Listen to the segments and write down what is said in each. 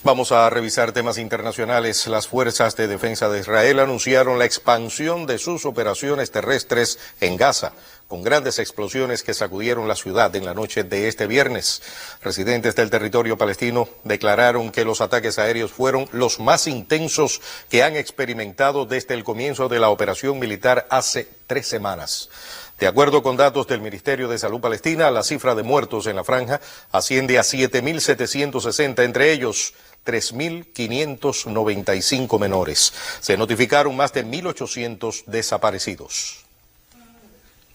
Vamos a revisar temas internacionales. Las fuerzas de defensa de Israel anunciaron la expansión de sus operaciones terrestres en Gaza, con grandes explosiones que sacudieron la ciudad en la noche de este viernes. Residentes del territorio palestino declararon que los ataques aéreos fueron los más intensos que han experimentado desde el comienzo de la operación militar hace 3 semanas. De acuerdo con datos del Ministerio de Salud Palestina, la cifra de muertos en la franja asciende a 7.760, entre ellos 3.595 menores. Se notificaron más de 1.800 desaparecidos.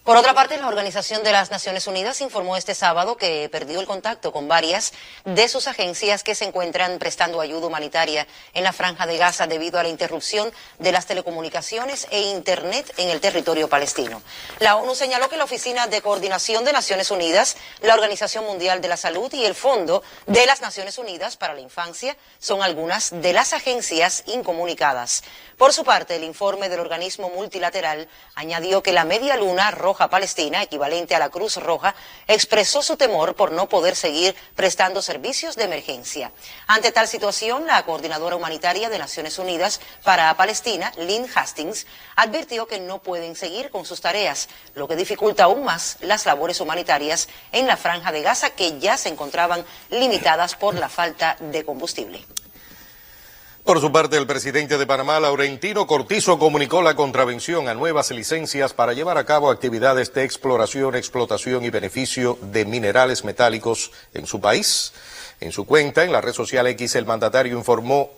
Por otra parte, la Organización de las Naciones Unidas informó este sábado que perdió el contacto con varias de sus agencias que se encuentran prestando ayuda humanitaria en la Franja de Gaza debido a la interrupción de las telecomunicaciones e Internet en el territorio palestino. La ONU señaló que la Oficina de Coordinación de Naciones Unidas, la Organización Mundial de la Salud y el Fondo de las Naciones Unidas para la Infancia son algunas de las agencias incomunicadas. Por su parte, el informe del organismo multilateral añadió que la Media Luna Roja Palestina, equivalente a la Cruz Roja, expresó su temor por no poder seguir prestando servicios de emergencia. Ante tal situación, la coordinadora humanitaria de Naciones Unidas para Palestina, Lynn Hastings, advirtió que no pueden seguir con sus tareas, lo que dificulta aún más las labores humanitarias en la Franja de Gaza, que ya se encontraban limitadas por la falta de combustible. Por su parte, el presidente de Panamá, Laurentino Cortizo, comunicó la contravención a nuevas licencias para llevar a cabo actividades de exploración, explotación y beneficio de minerales metálicos en su país. En su cuenta, en la red social X, el mandatario informó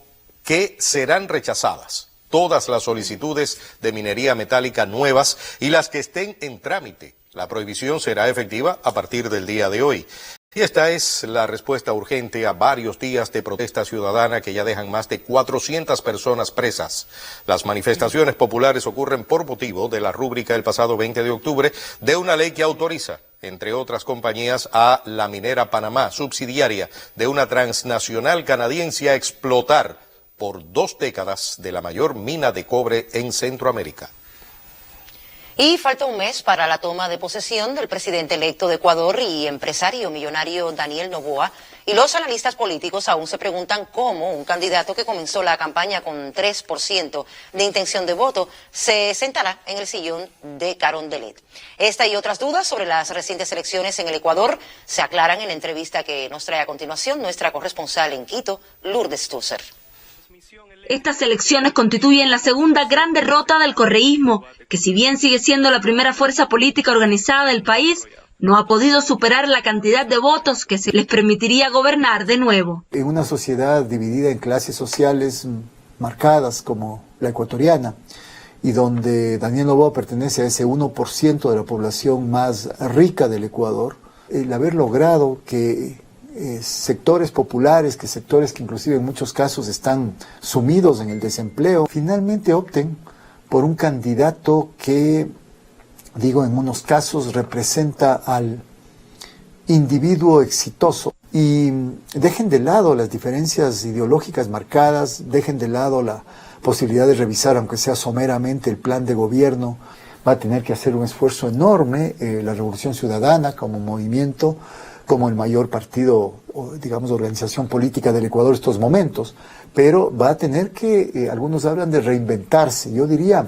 que serán rechazadas todas las solicitudes de minería metálica nuevas y las que estén en trámite. La prohibición será efectiva a partir del día de hoy. Y esta es la respuesta urgente a varios días de protesta ciudadana que ya dejan más de 400 personas presas. Las manifestaciones populares ocurren por motivo de la rúbrica el pasado 20 de octubre de una ley que autoriza, entre otras compañías, a la minera Panamá, subsidiaria de una transnacional canadiense, a explotar por 2 décadas de la mayor mina de cobre en Centroamérica. Y falta un mes para la toma de posesión del presidente electo de Ecuador y empresario millonario Daniel Noboa, y los analistas políticos aún se preguntan cómo un candidato que comenzó la campaña con 3% de intención de voto se sentará en el sillón de Carondelet. Esta y otras dudas sobre las recientes elecciones en el Ecuador se aclaran en la entrevista que nos trae a continuación nuestra corresponsal en Quito, Lourdes Tusser. Estas elecciones constituyen la segunda gran derrota del correísmo, que si bien sigue siendo la primera fuerza política organizada del país, no ha podido superar la cantidad de votos que se les permitiría gobernar de nuevo. En una sociedad dividida en clases sociales marcadas como la ecuatoriana, y donde Daniel Noboa pertenece a ese 1% de la población más rica del Ecuador, el haber logrado que sectores populares, sectores que inclusive en muchos casos están sumidos en el desempleo, finalmente opten por un candidato que, digo, en unos casos representa al individuo exitoso. Y dejen de lado las diferencias ideológicas marcadas, dejen de lado la posibilidad de revisar, aunque sea someramente, el plan de gobierno. Va a tener que hacer un esfuerzo enorme la Revolución Ciudadana como movimiento, como el mayor partido, digamos, organización política del Ecuador en estos momentos, pero va a tener que, algunos hablan de reinventarse, yo diría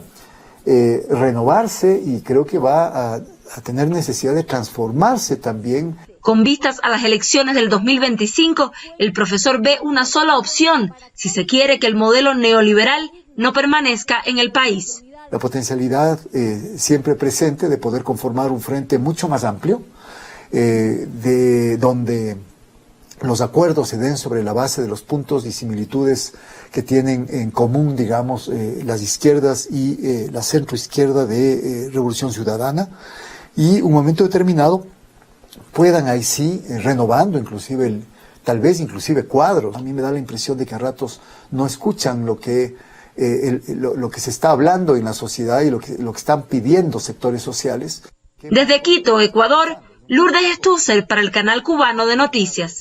renovarse, y creo que va a tener necesidad de transformarse también. Con vistas a las elecciones del 2025, el profesor ve una sola opción, si se quiere que el modelo neoliberal no permanezca en el país. La potencialidad siempre presente de poder conformar un frente mucho más amplio, de donde los acuerdos se den sobre la base de los puntos y similitudes que tienen en común, digamos, las izquierdas y la centroizquierda de Revolución Ciudadana, y un momento determinado puedan ahí sí, renovando inclusive, tal vez inclusive cuadros. A mí me da la impresión de que a ratos no escuchan lo que se está hablando en la sociedad y lo que están pidiendo sectores sociales. Desde Quito, Ecuador, Lourdes Tusser para el Canal Cubano de Noticias.